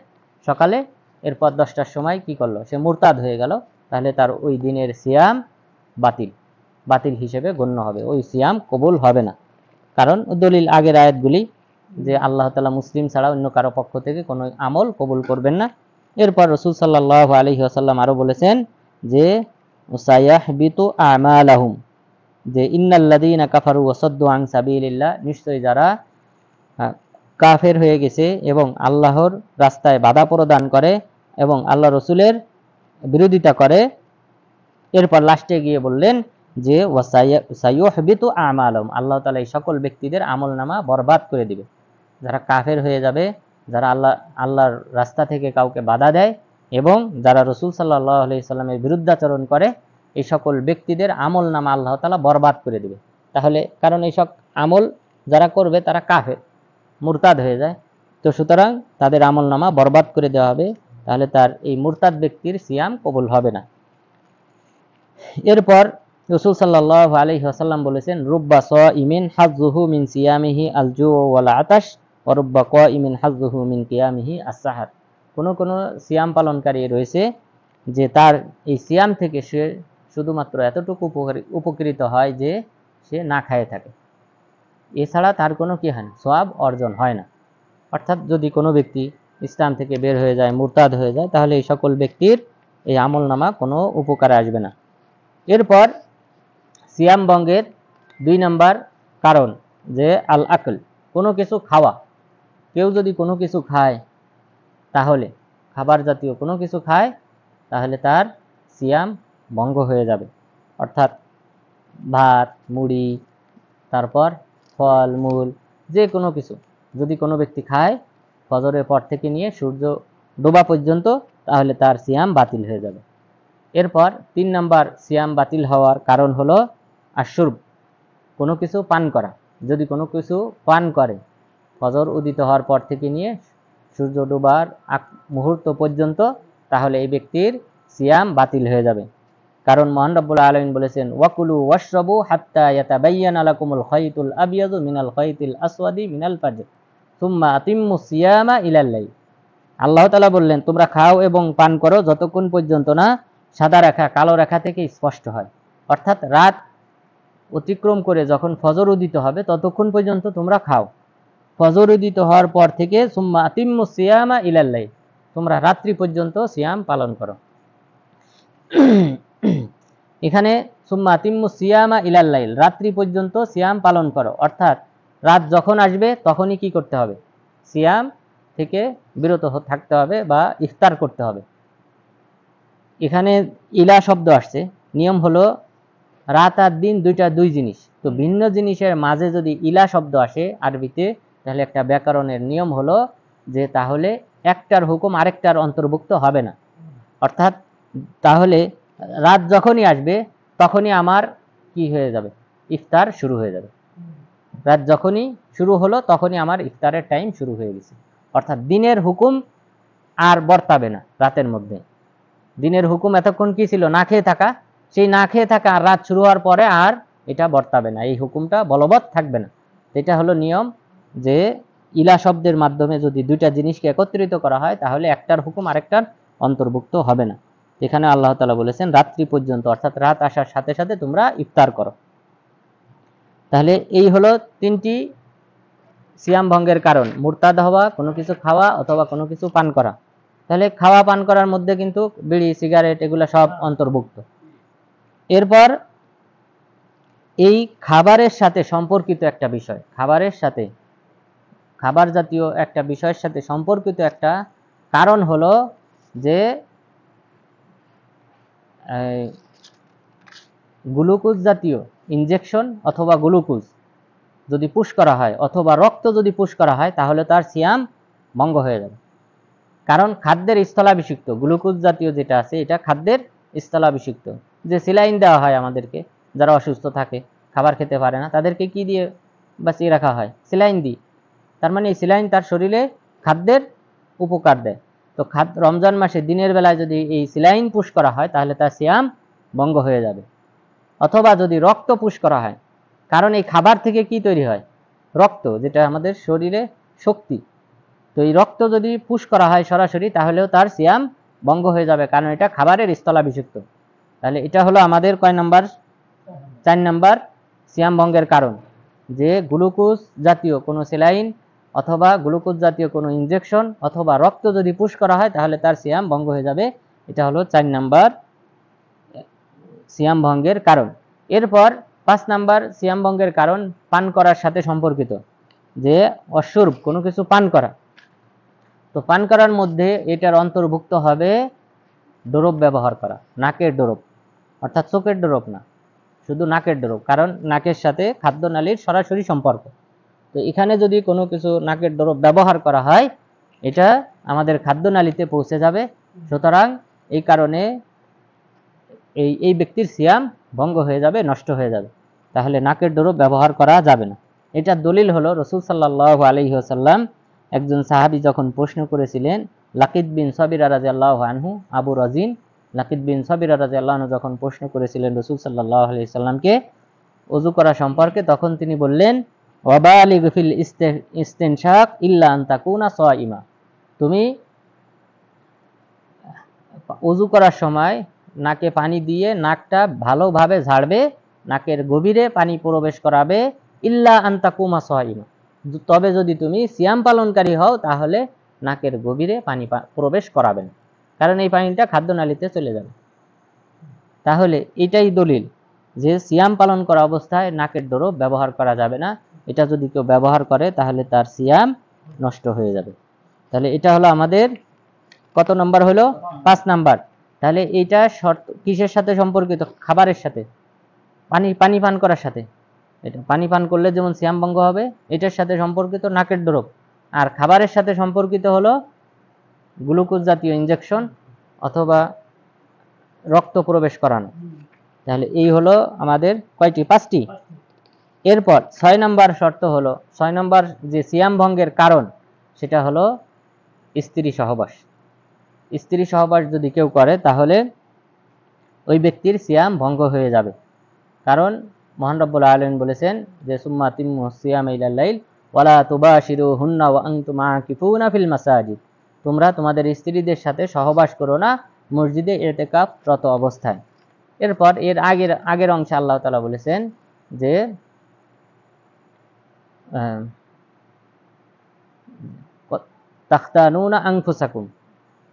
সকালে, এরপর 10টার সময় কি করলো, সে মুরতাদ হয়ে গেল, তাহলে তার ওই দিনের সিয়াম বাতিল হিসেবে গণ্য হবে, ওই সিয়াম কবুল হবে না। কারণ দলিল আগের আয়াতগুলি, যে আল্লাহ তাআলা মুসলিম ছাড়া অন্য কারো পক্ষ থেকে কোনো আমল কবুল করবেন না। এরপর রাসূল সাল্লাল্লাহু আলাইহি ওয়াসাল্লাম আরো বলেছেন যে সায়াহবিতু আমালাহুম, যে ইন্নাল্লাযীনা কাফারু ওয়া সাদ্দু আন সাবিলিল্লাহ, নিশ্চয়ই যারা কাফের হয়ে গেছে এবং আল্লাহর রাস্তায় বাধা প্রদান করে এবং আল্লাহ রসুলের বিরোধিতা করে। এরপর লাস্টে গিয়ে বললেন যে সাইয়ুহবিতু আমালুহুম, আল্লাহ তাআলা এই সকল ব্যক্তিদের আমলনামা বরবাদ করে দিবে। যারা কাফের হয়ে যাবে, যারা আল্লাহর রাস্তা থেকে কাউকে বাধা দেয় এবং যারা রাসূল সাল্লাল্লাহু আলাইহি সাল্লামের বিরুদ্ধাচরণ করে, এই সকল ব্যক্তিদের আমলনামা আল্লাহ তাআলা বরবাদ করে দিবে। তাহলে কারণ এই সব আমল যারা করবে তারা কাফের, মুরতাদ হয়ে যায়, তো সুতরাং তাদের আমলনামা বরবাদ করে দেওয়া হবে, তাহলে তার এই মুরতাদ ব্যক্তির সিয়াম কবুল হবে না। এরপর রাসূল সাল্লাল্লাহু আলাইহি ওয়াসাল্লাম বলেছেন রুব্বা সাইমিন হাজ্জুহু মিন সিয়ামিহি আল জু' ওয়াল আতাশ ওয়া রুব্বা কাইমিন হাজ্জুহু মিন কিয়ামিহি আস-সাহার। কোন সিয়াম পালনকারী রয়েছে যে তার এই সিয়াম থেকে সে শুধুমাত্র এতটুকু উপকৃত হয় যে সে না খেয়ে থাকে, এছাড়া তার কোনো কি হয়, সওয়াব অর্জন হয় না। অর্থাৎ যদি কোনো ব্যক্তি ইসলাম থেকে বের হয়ে যায়, মুরতাদ হয়ে যায়, তাহলে এই সকল ব্যক্তির এই আমলনামা কোনো উপকারে আসবে না। এরপর সিয়াম ভঙ্গের 2 নম্বর কারণ যে আল আকল, কোনো কিছু খাওয়া। কেউ যদি কোনো কিছু খায়, তাহলে খাবার জাতীয় কোনো কিছু খায়, তাহলে তার সিয়াম ভঙ্গ হয়ে যাবে। অর্থাৎ ভাত, মুড়ি, তারপর ফল মূল, যে কোনো কিছু যদি কোনো ব্যক্তি খায় ফজরের পর থেকে নিয়ে সূর্য ডোবা পর্যন্ত, তাহলে তার সিয়াম বাতিল হয়ে যাবে। এরপর 3 নম্বর সিয়াম বাতিল হওয়ার কারণ হলো আশুরব, কোনো কিছু পান করা। যদি কোনো কিছু পান করে ফজর উদিত হওয়ার পর থেকে নিয়ে সূর্য ডোবার মুহূর্ত পর্যন্ত, তাহলে এই ব্যক্তির সিয়াম বাতিল হয়ে যাবে। কারণ মহান রব্বুল আলামিন বলেছেন ওয়াকুলু ওয়াশরাবু হাত্তা ইয়াতাবায়্যানা লাকুমুল খাইতুল আবিয়াযু মিনাল খাইতিল আসওয়াদি মিনাল ফাজর সুম্মা আতিম্মু সিয়ামা ইলাল লাইল। আল্লাহ তাআলা বললেন তোমরা খাও এবং পান করো যতক্ষণ পর্যন্ত না সাদা রেখা কালো রেখা থেকে স্পষ্ট হয়। অর্থাৎ রাত অতিক্রম করে যখন ফজর উদিত হবে ততক্ষণ পর্যন্ত তোমরা খাও, ফজর উদিত হওয়ার পর থেকে সুম্মা আতিম্মু সিয়ামা ইলাল লাইল, তোমরা রাত্রি পর্যন্ত সিয়াম পালন করো। এখানে সুম্মা আতিম্মু সিয়ামা ইলাল লাইল, রাত্রি পর্যন্ত সিয়াম পালন করো, অর্থাৎ রাত যখন আসবে তখনই কি করতে হবে, সিয়াম থেকে বিরত থাকতে হবে বা ইফতার করতে হবে। এখানে ইলা শব্দ আসছে, নিয়ম হলো রাত আর দিন দুইটা দুই জিনিস, তো ভিন্ন জিনিসের মাঝে যদি ইলা শব্দ আসে আরবিতে, তাহলে একটা ব্যাকরণের নিয়ম হলো যে তাহলে একটার হুকুম আরেকটার অন্তর্ভুক্ত হবে না। অর্থাৎ তাহলে রাত যখনই আসবে তখনই আমার কি হয়ে যাবে, ইফতার শুরু হয়ে যাবে। রাত যখনই শুরু হলো তখনই আমার ইফতারের টাইম শুরু হয়ে গেছে। অর্থাৎ দিনের হুকুম আর বর্তাবে না রাতের মধ্যে। দিনের হুকুম এতক্ষণ কি ছিল, না খেয়ে থাকা, সেই না খেয়ে থাকা আর রাত শুরু হওয়ার পরে আর এটা বর্তাবে না, এই হুকুমটা বলবৎ থাকবে না। এটা হলো নিয়ম যে ইলা শব্দের মাধ্যমে যদি দুইটা জিনিসকে একত্রিত করা হয় তাহলে একটার হুকুম আরেকটার অন্তর্ভুক্ত হবে না। এখানে আল্লাহ তাআলা বলেছেন রাত্রি পর্যন্ত, অর্থাৎ রাত আসার সাথে সাথে তোমরা ইফতার করো। তাহলে এই হলো তিনটি সিয়াম ভঙ্গের কারণ, মুরতাদ হওয়া, কোনো কিছু খাওয়া অথবা কোনো কিছু পান করা। তাহলে খাওয়া পান করার মধ্যে কিন্তু বিড়ি সিগারেট এগুলো সব অন্তর্ভুক্ত। এরপর এই খাবারের সাথে সম্পর্কিত একটা বিষয়, খাবারের সাথে, খাবার জাতীয় একটা বিষয়ের সাথে সম্পর্কিত একটা কারণ হলো যে গ্লুকোজ জাতীয় ইনজেকশন অথবা গ্লুকোজ যদি পুশ করা হয় অথবা রক্ত যদি পুশ করা হয় তাহলে তার সিয়াম ভঙ্গ হয়ে যাবে। কারণ খাদ্যের স্থলাভিষিক্ত গ্লুকোজ জাতীয় যেটা আছে এটা খাদ্যের স্থলাভিষিক্ত। যে স্যালাইন দেওয়া হয় আমাদেরকে, যারা অসুস্থ থাকে খাবার খেতে পারে না তাদেরকে কি দিয়ে বাঁচিয়ে রাখা হয়, স্যালাইন দিয়ে। তার মানে এই স্যালাইন তার শরীরে খাদ্যের উপকার দেয়। তো রমজান মাসে দিনের বেলায় যদি এই স্যালাইন পুশ করা হয় তাহলে তার সিয়াম ভঙ্গ হয়ে যাবে। অথবা যদি রক্ত পুশ করা হয়, কারণ এই খাবার থেকে কি তৈরি হয়, রক্ত, যেটা আমাদের শরীরে শক্তি। তো এই রক্ত যদি পুশ করা হয় সরাসরি তাহলেও তার সিয়াম ভঙ্গ হয়ে যাবে, কারণ এটা খাবারের স্থলাভিষিক্ত। তাহলে এটা হলো আমাদের কয় নাম্বার, 4 নাম্বার সিয়াম ভঙ্গের কারণ, যে গ্লুকোজ জাতীয় কোনো স্যালাইন অথবা গ্লুকোজ জাতীয় কোনো ইনজেকশন অথবা রক্ত যদি পুশ করা হয় তাহলে তার সিয়াম ভঙ্গ হয়ে যাবে। এটা হলো 4 নাম্বার সিয়াম ভঙ্গের কারণ। এরপর 5 নাম্বার সিয়াম ভঙ্গের কারণ পান করার সাথে সম্পর্কিত, যে অশুর্ব কোনো কিছু পান করা। তো পান করার মধ্যে এটার অন্তর্ভুক্ত হবে ডোরপ ব্যবহার করা, নাকের ডোরপ, অর্থাৎ চোখের ডোরপ না, শুধু নাকের ডোরপ, কারণ নাকের সাথে খাদ্যনালীর সরাসরি সম্পর্ক। তো এখানে যদি কোনো কিছু নাকের ডোরপ ব্যবহার করা হয় এটা আমাদের খাদ্যনালীতে পৌঁছে যাবে, সুতরাং এই কারণে এই ব্যক্তির সিয়াম ভঙ্গ হয়ে যাবে, নষ্ট হয়ে যাবে। তাহলে নাকের ডোরপ ব্যবহার করা যাবে না। এটা দলিল হলো রাসূল সাল্লাল্লাহু আলাইহি ওয়াসাল্লাম একজন সাহাবী যখন প্রশ্ন করেছিলেন লাকিদ বিন সাবিরা রাদিয়াল্লাহু আনহু, আবু রাজিন লাকিদ বিন সাবিরা রাদিয়াল্লাহু আনহু যখন প্রশ্ন করেছিলেন রাসূল সাল্লাল্লাহু আলাইহি সাল্লামকে ওযু করা সম্পর্কে, তখন তিনি বললেন ওয়াবালিগ ফিল ইস্তিনশাক ইল্লা আন তাকুনা সাইমা, তুমি ওযু করার সময় নাকে পানি দিয়ে নাকটা ভালোভাবে ঝাড়বে, নাকের গভীরে পানি প্রবেশ করাবে, ইল্লা আন তাকুমা সাইমা, তবে যদি তুমি সিয়াম পালনকারী হও তাহলে নাকের গভীরে পানি প্রবেশ করাবেন, কারণ এই পানিটা খাদ্যনালীতে চলে যাবে। তাহলে এটাই দলিল যে সিয়াম পালন করা অবস্থায় নাকের ডোরপ ব্যবহার করা যাবে না। এটা যদি কেউ ব্যবহার করে তাহলে তার সিয়াম নষ্ট হয়ে যাবে। তাহলে এটা হলো আমাদের কত নাম্বার হলো, 5 নাম্বার। তাহলে এইটা শর্ত কিসের সাথে সম্পর্কিত, খাবারের সাথে, পানি পান করার সাথে। এটা পানি পান করলে যেমন সিয়াম ভঙ্গ হবে, এটার সাথে সম্পর্কিত নাকের ডোরপ। আর খাবারের সাথে সম্পর্কিত হলো গ্লুকোজ জাতীয় ইনজেকশন অথবা রক্ত প্রবেশ করানো। তাহলে এই হলো আমাদের কয়টি, 5টি। এরপর 6 নাম্বার শর্ত হলো, 6 নাম্বার যে সিয়াম ভঙ্গের কারণ সেটা হলো স্ত্রী সহবাস। স্ত্রী সহবাস যদি কেউ করে তাহলে ওই ব্যক্তির সিয়াম ভঙ্গ হয়ে যাবে, কারণ মহান রব্বুল আলামিন বলেছেন যে সুম্মা তিম্মু সিয়ামা ইলাল লাইল ওয়ালা তুবাশিরুহুন্না ওয়া আনতুম আকিফুনা ফিল মাসাজিদ, তোমরা তোমাদের স্ত্রীদের সাথে সহবাস করো না মসজিদে ইতিকাফরত অবস্থায়। এরপর এর আগের অংশে আল্লাহ তাআলা বলেছেন যে তাখতানুনা আনফুসাকুম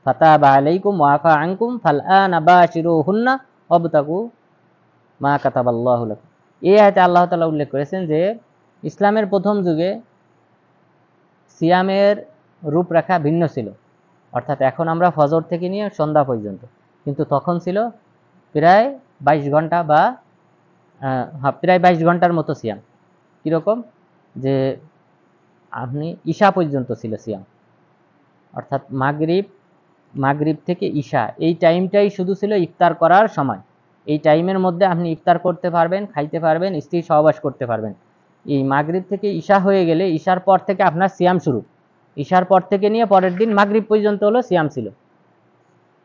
ফাতাবা আলাইকুম ওয়া আফা আনকুম ফালআনা বাশিরুহুন্না ওয়াবতাগু মা কাতাবাল্লাহু লাকুম। এই আয়াতে আল্লাহ তাআলা উল্লেখ করেছেন যে ইসলামের প্রথম যুগে সিয়ামের রূপরেখা ভিন্ন ছিল, অর্থাৎ এখন আমরা ফজর থেকে নিয়ে সন্ধ্যা পর্যন্ত, কিন্তু তখন ছিল প্রায় 22 ঘন্টা বা প্রায় 22 ঘন্টার মতো সিয়াম। কিরকম, যে আপনি ঈশা পর্যন্ত ছিল সিয়াম, অর্থাৎ মাগরিব থেকে ঈশা এই টাইমটাই শুধু ছিল ইফতার করার সময়। এই টাইমের মধ্যে আপনি ইফতার করতে পারবেন, খাইতে পারবেন, স্ত্রী সহবাস করতে পারবেন। এই মাগরিব থেকে ঈশা হয়ে গেলে ঈশার পর থেকে আপনার সিয়াম শুরু। ঈশার পর থেকে নিয়ে পরের দিন মাগরিব পর্যন্ত হলো সিয়াম ছিল।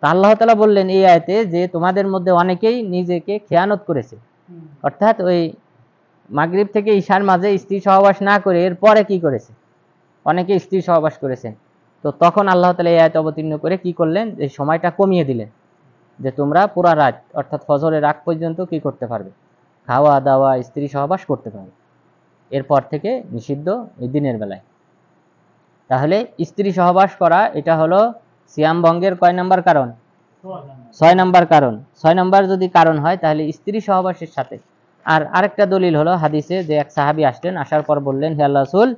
তা আল্লাহ তাআলা বললেন এই আয়াতে যে তোমাদের মধ্যে অনেকেই নিজেকে খেয়ানত করেছে, অর্থাৎ ওই মাগরিব থেকে ঈশার মাঝে স্ত্রী সহবাস না করে এর পরে কি করেছে, অনেকে স্ত্রী সহবাস করেছেন। তো তখন আল্লাহ তাআলা এই আয়াত অবতীর্ণ করে কি করলেন, এই সময়টা কমিয়ে দিলেন, যে তোমরা পুরা রাত অর্থাৎ ফজরের আগ পর্যন্ত কি করতে পারবে, খাওয়া দাওয়া স্ত্রী সহবাস করতে পারবে। এরপর থেকে নিষিদ্ধ এই দিনের বেলায়। তাহলে স্ত্রী সহবাস করা এটা হলো সিয়াম ভঙ্গের কয় নাম্বার কারণ? 6 নাম্বার কারণ। 6 নাম্বার যদি কারণ হয় তাহলে স্ত্রী সহবাসের সাথে। আর আরেকটা দলিল হলো হাদিসে, যে এক সাহাবী আসলেন, আসার পর বললেন, হে আল্লাহর রাসূল,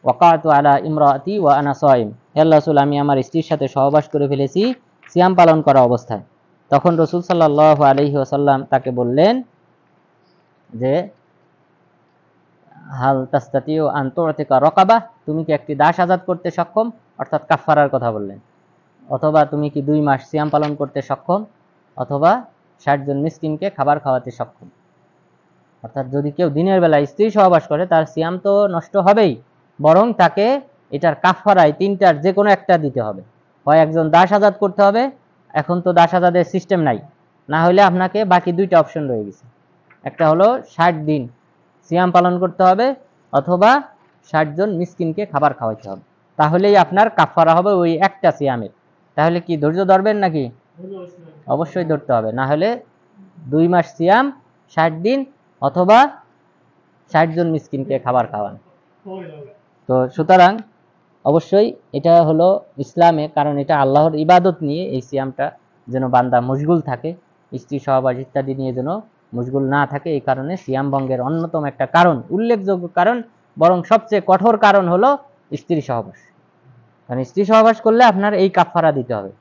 ওয়াকাতু আলা ইমরাতি ওয়া আনা সাইম, হে আল্লাহর রাসূল আমি আমার স্ত্রীর সাথে সহবাস করে ফেলেছি সিয়াম পালন করা অবস্থায়। তখন রাসূল সাল্লাল্লাহু আলাইহি ওয়াসাল্লাম তাকে বললেন যে হাল তাস্তাতিউ আন তু'তিকা রাকাবা, তুমি কি একটি দাস আজাদ করতে সক্ষম, অর্থাৎ কাফফারার কথা বললেন, অথবা তুমি কি 2 মাস সিয়াম পালন করতে সক্ষম, অথবা 60 জন মিসকিনকে খাবার খাওয়াতে সক্ষম। অর্থাৎ যদি কেউ দিনের বেলায় স্ত্রী সহবাস করে তার সিয়াম তো নষ্ট হবেই, বরং তাকে এটার কাফফারায় 3টার যে কোনো একটা দিতে হবে। হয় একজন দাস আজাদ করতে হবে, এখন তো দাস আজাদের সিস্টেম নাই, না হলে আপনাকে বাকি 2টা অপশন রয়ে গেছে। একটা হলো 60 দিন সিয়াম পালন করতে হবে, অথবা 60 জন মিসকিনকে খাবার খাওয়াতে হবে। তাহলেই আপনার কাফফারা হবে ওই একটা সিয়ামের। তাহলে কি ধৈর্য ধরবেন নাকি? অবশ্যই ধরতে হবে, না হলে 2 মাস সিয়াম, 60 দিন, অথবা 60 জন মিসকিনকে খাবার খাওয়ান। তো সুতরাং অবশ্যই এটা হলো ইসলামে, কারণ এটা আল্লাহর ইবাদত নিয়ে এই সিয়ামটা যেন বান্দা মশগুল থাকে, স্ত্রী সহবাস ইত্যাদি নিয়ে যেন মশগুল না থাকে। এই কারণে সিয়াম ভঙ্গের অন্যতম একটা কারণ, উল্লেখযোগ্য কারণ, বরং সবচেয়ে কঠোর কারণ হলো স্ত্রী সহবাস। কারণ স্ত্রী সহবাস করলে আপনার এই কাফফারা দিতে হবে।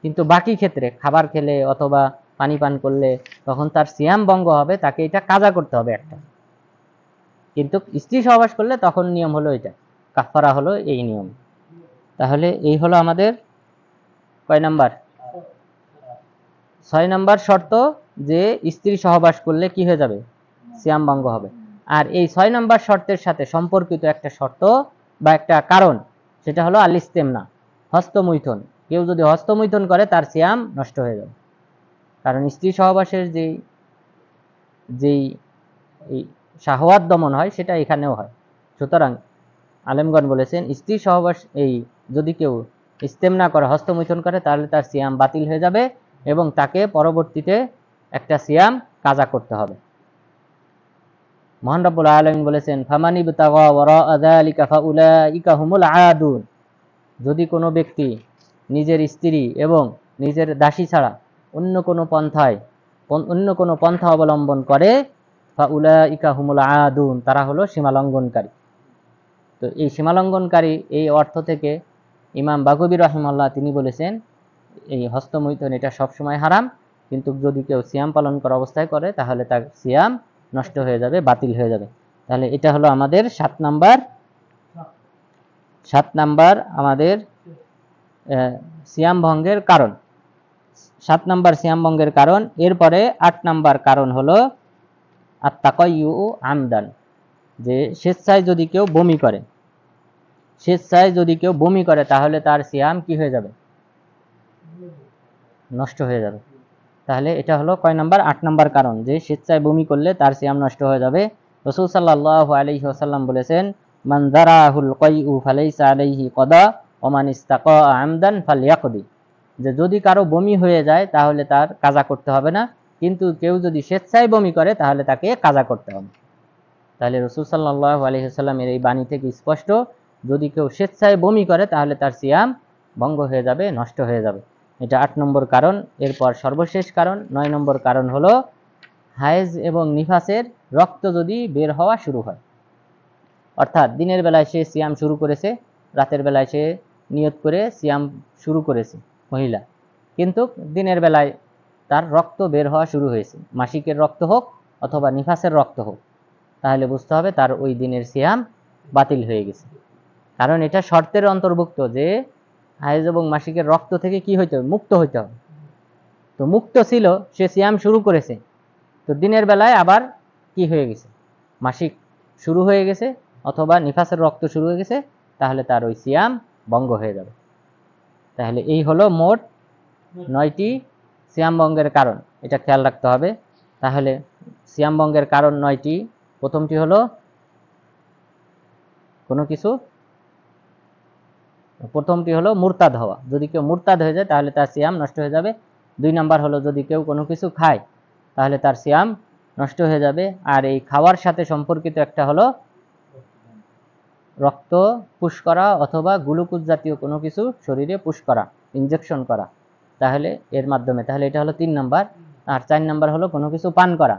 কিন্তু বাকি ক্ষেত্রে খাবার খেলে অথবা পানি পান করলে তখন তার সিয়াম ভঙ্গ হবে, তাকে এটা কাজা করতে হবে একটা। কিন্তু স্ত্রী সহবাস করলে তখন নিয়ম হলো এটা, কাফফারা হলো এই নিয়ম। তাহলে এই হলো আমাদের কয় নাম্বার? 6 নাম্বার শর্ত, যে স্ত্রী সহবাস করলে কি হয়ে যাবে, সিয়াম ভঙ্গ হবে। আর এই 6 নাম্বার শর্তের সাথে সম্পর্কিত একটা শর্ত বা একটা কারণ, সেটা হলো আল ইস্তেমনা, হস্তমৈথুন। কেউ যদি হস্তমৈথুন করে তার সিয়াম নষ্ট হয়ে যাবে। কারণ স্ত্রী সহবাসের যেই এই শাহওয়াত দমন হয় সেটা এখানেও হয়। সুতরাং আলেমগণ বলেছেন স্ত্রী সহবাস এই যদি কেউ ইস্তেমনা করে, হস্তমৈথুন করে, তাহলে তার সিয়াম বাতিল হয়ে যাবে এবং তাকে পরবর্তীতে একটা সিয়াম কাজা করতে হবে। মহান রব্বুল আলামিন বলেছেন, ফামানি বিতাগা ওয়ারা যালিকা ফাউলাইকা হুমুল আদুন, যদি কোনো ব্যক্তি নিজের স্ত্রী এবং নিজের দাসী ছাড়া অন্য কোনো পন্থা অবলম্বন করে, ফাউলাইকা হুমুল আদুন, তারা হলো সীমালঙ্ঘনকারী। তো এই সীমালঙ্ঘনকারী এই অর্থ থেকে ইমাম বাগবী রাহিমাহুল্লাহ তিনি বলেছেন এই হস্তমৈথুন এটা সবসময় হারাম, কিন্তু যদি কেউ সিয়াম পালন করা অবস্থায় করে তাহলে তার সিয়াম নষ্ট হয়ে যাবে, বাতিল হয়ে যাবে। তাহলে এটা হলো আমাদের 7 নাম্বার আমাদের সিয়াম ভঙ্গের কারণ। 7 নাম্বার সিয়াম ভঙ্গের কারণ। এরপরে 8 নাম্বার কারণ হলো আত-তাকায়্যু আমদান, যে স্বেচ্ছায় যদি কেউ বমি করে তাহলে তার সিয়াম কি হয়ে যাবে, নষ্ট হয়ে যাবে। তাহলে এটা হলো কয় নাম্বার? 8 নাম্বার কারণ, যে স্বেচ্ছায় বমি করলে তার সিয়াম নষ্ট হয়ে যাবে। রাসূল সাল্লাল্লাহু আলাইহি ওয়াসাল্লাম বলেছেন, মান যারাহুল কাইউ ফালাইসা আলাইহি কদা ওয়া মান ইস্তাকা আমদান ফালইয়াকদি, যে যদি কারো বমি হয়ে যায় তাহলে তার কাজা করতে হবে না, কিন্তু কেউ যদি স্বেচ্ছায় বমি করে তাহলে তাকে কাজা করতে হবে। তাহলে রাসূল সাল্লাল্লাহু আলাইহি ওয়াসাল্লামের এই বাণী থেকে স্পষ্ট, যদি কেউ স্বেচ্ছায় বমি করে তাহলে তার সিয়াম ভঙ্গ হয়ে যাবে, নষ্ট হয়ে যাবে। এটা 8 নম্বর কারণ। এরপর সর্বশেষ কারণ 9 নম্বর কারণ হলো হায়েজ এবং নিফাসের রক্ত যদি বের হওয়া শুরু হয়, অর্থাৎ দিনের বেলায় সে সিয়াম শুরু করেছে, রাতের বেলায় সে নিয়ত করে সিয়াম শুরু করেছে মহিলা, কিন্তু দিনের বেলায় তার রক্ত বের হওয়া শুরু হয়েছে, মাসিকের রক্ত হোক অথবা নিফাসের রক্ত হোক, তাহলে বুঝতে হবে তার ওই দিনের সিয়াম বাতিল হয়ে গেছে। কারণ এটা শর্তের অন্তর্ভুক্ত যে হায়েজ এবং মাসিকের রক্ত থেকে কি হইতে হবে, মুক্ত হইতে হবে। তো মুক্ত ছিল, সে সিয়াম শুরু করেছে, তো দিনের বেলায় আবার কি হয়ে গেছে, মাসিক শুরু হয়ে গেছে অথবা নিফাসের রক্ত শুরু হয়ে গেছে, তাহলে তার ওই সিয়াম ভঙ্গ হয়ে যাবে। তাহলে এই হলো মোট 9টি সিয়াম ভঙ্গের কারণ, এটা খেয়াল রাখতে হবে। তাহলে সিয়াম ভঙ্গের কারণ 9টি। প্রথমটি হলো মুরতাদ হওয়া, যদি কেউ মুরতাদ হয়ে যায় তাহলে তার সিয়াম নষ্ট হয়ে যাবে। 2 নাম্বার হলো যদি কেউ কোনো কিছু খায় তাহলে তার সিয়াম নষ্ট হয়ে যাবে। আর এই খাওয়ার সাথে সম্পর্কিত একটা হলো রক্ত পুশ করা অথবা গ্লুকোজ জাতীয় কোনো কিছু শরীরে পুশ করা, ইনজেকশন করা, তাহলে এর মাধ্যমে, তাহলে এটা হলো 3 নাম্বার। আর 4 নাম্বার হলো কোনো কিছু পান করা,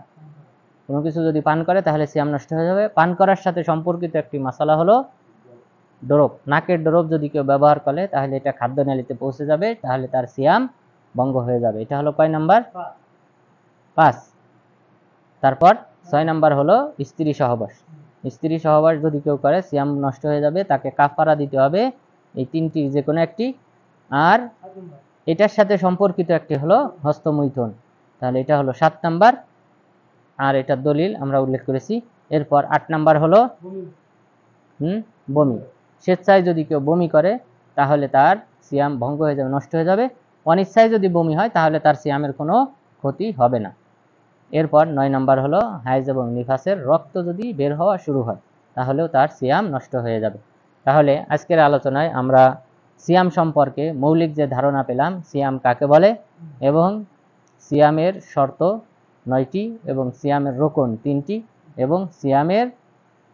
কোনো কিছু যদি পান করে তাহলে সিয়াম নষ্ট হয়ে যাবে। পান করার সাথে সম্পর্কিত একটি মাসালা হলো ডোরপ, নাকের ডোরপ যদি কেউ ব্যবহার করে তাহলে এটা খাদ্যনালীতে পৌঁছে যাবে, তাহলে তার সিয়াম ভঙ্গ হয়ে যাবে। এটা হলো কয় নাম্বার? 5। তারপর 6 নাম্বার হলো স্ত্রী সহবাস। স্ত্রী সহবাস যদি কেউ করে সিয়াম নষ্ট হয়ে যাবে, তাকে কাফারা দিতে হবে, এই 3টির যে কোনো একটি। আর এটার সাথে সম্পর্কিত একটি হলো হস্তমৈথুন, তাহলে এটা হলো 7 নাম্বার। আর এটার দলিল আমরা উল্লেখ করেছি। এরপর 8 নাম্বার হলো বমি। স্বেচ্ছায় যদি কেউ বমি করে তাহলে তার সিয়াম ভঙ্গ হয়ে যাবে, নষ্ট হয়ে যাবে। অনিচ্ছায় যদি বমি হয় তাহলে তার সিয়ামের কোনো ক্ষতি হবে না। এরপর 9 নাম্বার হলো হায়েজ এবং নিফাসের রক্ত যদি বের হওয়া শুরু হয় তাহলেও তার সিয়াম নষ্ট হয়ে যাবে। তাহলে আজকের আলোচনায় আমরা সিয়াম সম্পর্কে মৌলিক যে ধারণা পেলাম, সিয়াম কাকে বলে এবং সিয়ামের শর্ত 9টি এবং সিয়ামের রোকন 3টি এবং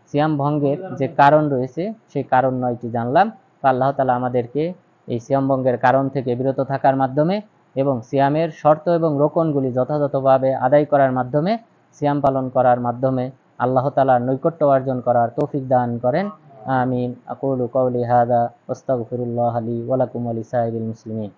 সিয়াম ভঙ্গের যে কারণ রয়েছে সেই কারণ 9টি জানলাম। তো আল্লাহ তাআলা আমাদেরকে এই সিয়াম ভঙ্গের কারণ থেকে বিরত থাকার মাধ্যমে এবং সিয়ামের শর্ত এবং রোকনগুলি যথাযথভাবে আদায় করার মাধ্যমে, সিয়াম পালন করার মাধ্যমে আল্লাহ তাআলার নৈকট্য অর্জন করার তৌফিক দান করেন। আমিন। আকুলু কওলি হাযা ওয়াস্তাগফিরুল্লাহ লি ওয়া লাকুম ওয়া লিসাইরিল মুসলিমিন।